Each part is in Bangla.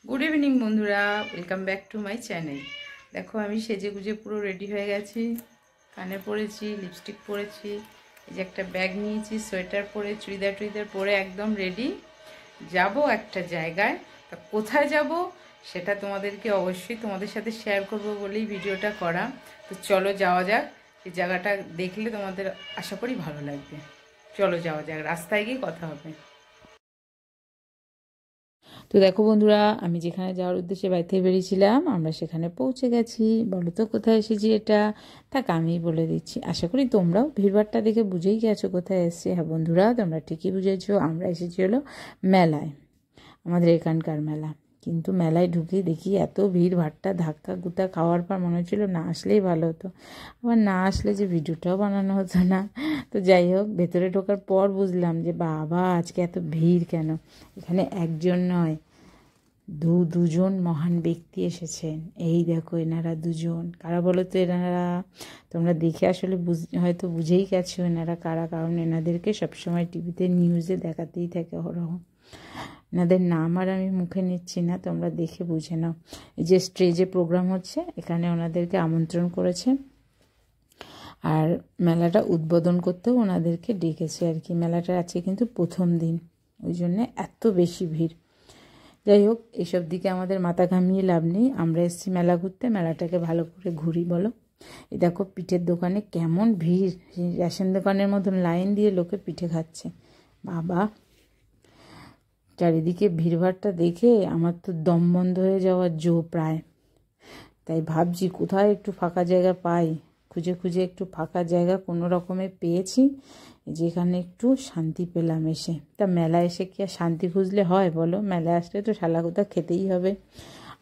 গুড ইভিনিং বন্ধুরা, welcome back to my channel. দেখো আমি সেজে গুজে পুরো রেডি হয়ে গেছি। কানে পরেছি, লিপস্টিক পরেছি, এই যে একটা ব্যাগ নিয়েছি, সোয়েটার পরে, চুড়িদার টুড়িদার পরে একদম রেডি। যাব একটা জায়গায়, তা কোথায় যাব সেটা তোমাদেরকে অবশ্যই তোমাদের সাথে শেয়ার করব বলেই ভিডিওটা করা। তো চলো যাওয়া যাক। এই জায়গাটা দেখলে তোমাদের আশা করি ভালো লাগবে। চলো যাওয়া যাক, রাস্তায় গিয়ে কথা হবে। তো দেখো বন্ধুরা, আমি যেখানে যাওয়ার উদ্দেশ্যে বাড়ি থেকে বেরিয়েছিলাম, আমরা সেখানে পৌঁছে গেছি। বলো তো কোথায় এসেছি এটা? তাক আমি বলে দিচ্ছি, আশা করি তোমরাও ভিড়ভাড়টা দেখে বুঝেই গেছো কোথায় এসেছি। হ্যাঁ বন্ধুরা, তোমরা ঠিকই বুঝেছো, আমরা এসেছি হলো মেলায়, আমাদের এখানকার মেলা। কিন্তু মেলায় ঢুকেই দেখি এত ভিড় ভাট্টা, ধাক্কা গুতা খাওয়ার পর মনে হচ্ছিলো না আসলেই ভালো হতো। আবার না আসলে যে ভিডিওটাও বানানো হতো না। তো যাই হোক, ভেতরে ঢোকার পর বুঝলাম যে বাবা আজকে এত ভিড় কেন। এখানে একজন নয়, দুজন মহান ব্যক্তি এসেছেন। এই দেখো এনারা দুজন, কারা বলো তো এনারা? তোমরা দেখে আসলে হয়তো বুঝেই গেছো এনারা কারা, কারণ এনাদেরকে সবসময় টিভিতে নিউজে দেখাতেই থাকে অহরহ। এনাদের নাম আর আমি মুখে নিচ্ছি না, তোমরা দেখে বুঝে নাও। এই যে স্টেজে প্রোগ্রাম হচ্ছে, এখানে ওনাদেরকে আমন্ত্রণ করেছে, আর মেলাটা উদ্বোধন করতেও ওনাদেরকে ডেকেছে আর কি। মেলাটার আজকে কিন্তু প্রথম দিন, ওই জন্যে এত বেশি ভিড়। যাই হোক, এসব দিকে আমাদের মাথা ঘামিয়ে লাভ নেই, আমরা এসেছি মেলা ঘুরতে, মেলাটাকে ভালো করে ঘুরি বলো। এই দেখো পিঠের দোকানে কেমন ভিড়, রেশন দোকানের মতন লাইন দিয়ে লোকে পিঠে খাচ্ছে। বাবা, চারিদিকে ভিড়ভাড়টা দেখে আমার তো দম বন্ধ হয়ে যাওয়ার প্রায়। তাই ভাবছি কোথায় একটু ফাঁকা জায়গা পাই, খুঁজে খুঁজে একটু ফাঁকা জায়গা কোনো রকমে পেয়েছি, যেখানে একটু শান্তি পেলাম এসে। তা মেলায় এসে কি আর শান্তি খুঁজলে হয় বলো? মেলায় আসলে তো শালাকুতা খেতেই হবে।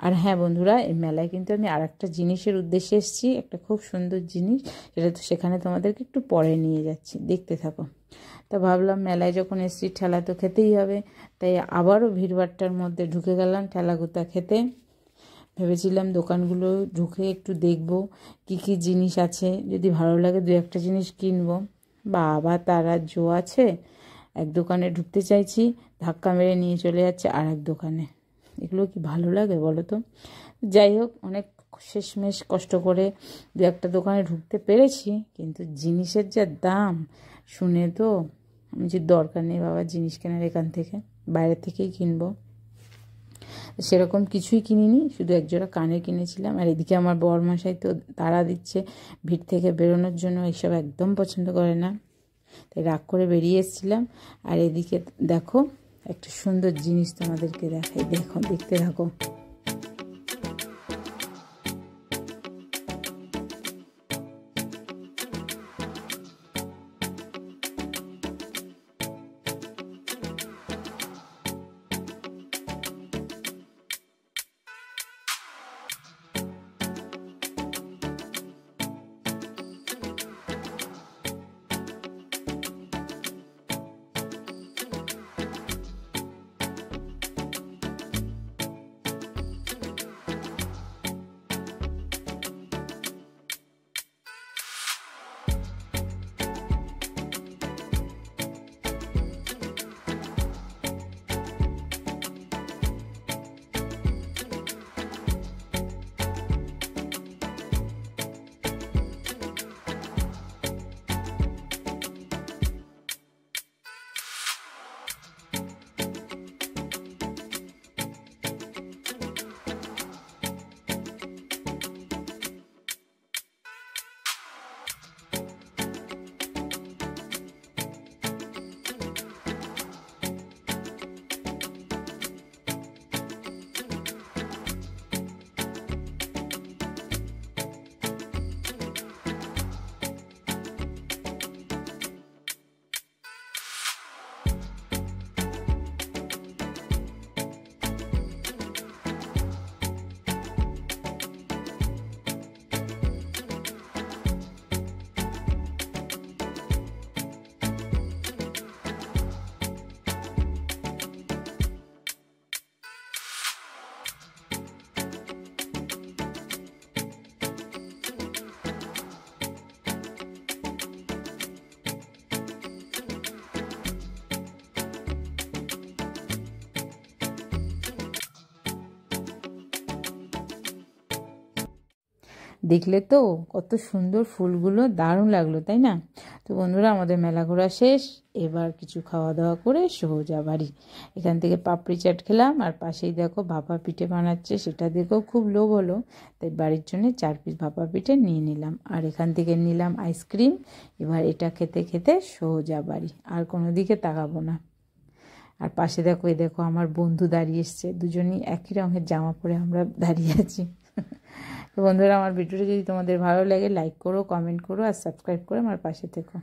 আর হ্যাঁ বন্ধুরা, এই মেলায় কিন্তু আমি আর একটা জিনিসের উদ্দেশ্যে এসেছি, একটা খুব সুন্দর জিনিস, সেটা তো সেখানে তোমাদেরকে একটু পরে নিয়ে যাচ্ছি, দেখতে থাকো। তা ভাবলাম মেলায় যখন এসেছি ঠেলা তো খেতেই হবে, তাই আবারও ভিড়ভাট্টার মধ্যে ঢুকে গেলাম ঠেলাগুতা খেতে। ভেবেছিলাম দোকানগুলো ঢুকে একটু দেখব কি কি জিনিস আছে, যদি ভালো লাগে দু একটা জিনিস কিনবো। বাবা, তারা আছে, এক দোকানে ঢুকতে চাইছি, ধাক্কা মেরে নিয়ে চলে যাচ্ছে আর এক দোকানে। এগুলো কি ভালো লাগে বলো তো? যাই হোক, অনেক শেষমেশ কষ্ট করে দু একটা দোকানে ঢুকতে পেরেছি, কিন্তু জিনিসের যা দাম শুনে তো আমি যে দরকার নেই বাবা জিনিস কেনার এখান থেকে, বাইরে থেকেই কিনবো। সেরকম কিছুই কিনিনি, শুধু একজোড়া কানে কিনেছিলাম। আর এদিকে আমার বরমশাই তো তাড়া দিচ্ছে ভিড় থেকে বেরোনোর জন্য, এইসব একদম পছন্দ করে না, তাই রাগ করে বেরিয়ে এসেছিলাম। আর এদিকে দেখো একটা সুন্দর জিনিস তোমাদেরকে দেখাই, দেখো, দেখতে থাকো। দেখলে তো কত সুন্দর ফুলগুলো, দারুণ লাগলো তাই না? তো বন্ধুরা আমাদের মেলা ঘোরা শেষ, এবার কিছু খাওয়া দাওয়া করে সোজা বাড়ি। এখান থেকে পাপড়ি চাট খেলাম, আর পাশেই দেখো ভাপা পিঠে বানাচ্ছে, সেটা দেখেও খুব লোভ হলো, তাই বাড়ির জন্য 4 পিস ভাপা পিঠে নিয়ে নিলাম। আর এখান থেকে নিলাম আইসক্রিম। এবার এটা খেতে খেতে সোজা বাড়ি, আর কোনো দিকে তাকাবো না। আর পাশে দেখো, এই দেখো আমার বন্ধু দাঁড়িয়ে এসছে, দুজনই একই রঙের জামা পরে আমরা দাঁড়িয়ে আছি। তো বন্ধুরা, আমার ভিডিওটা যদি তোমাদের ভালো লাগে লাইক করো, কমেন্ট করো আর সাবস্ক্রাইব করে আমার পাশে থেকো।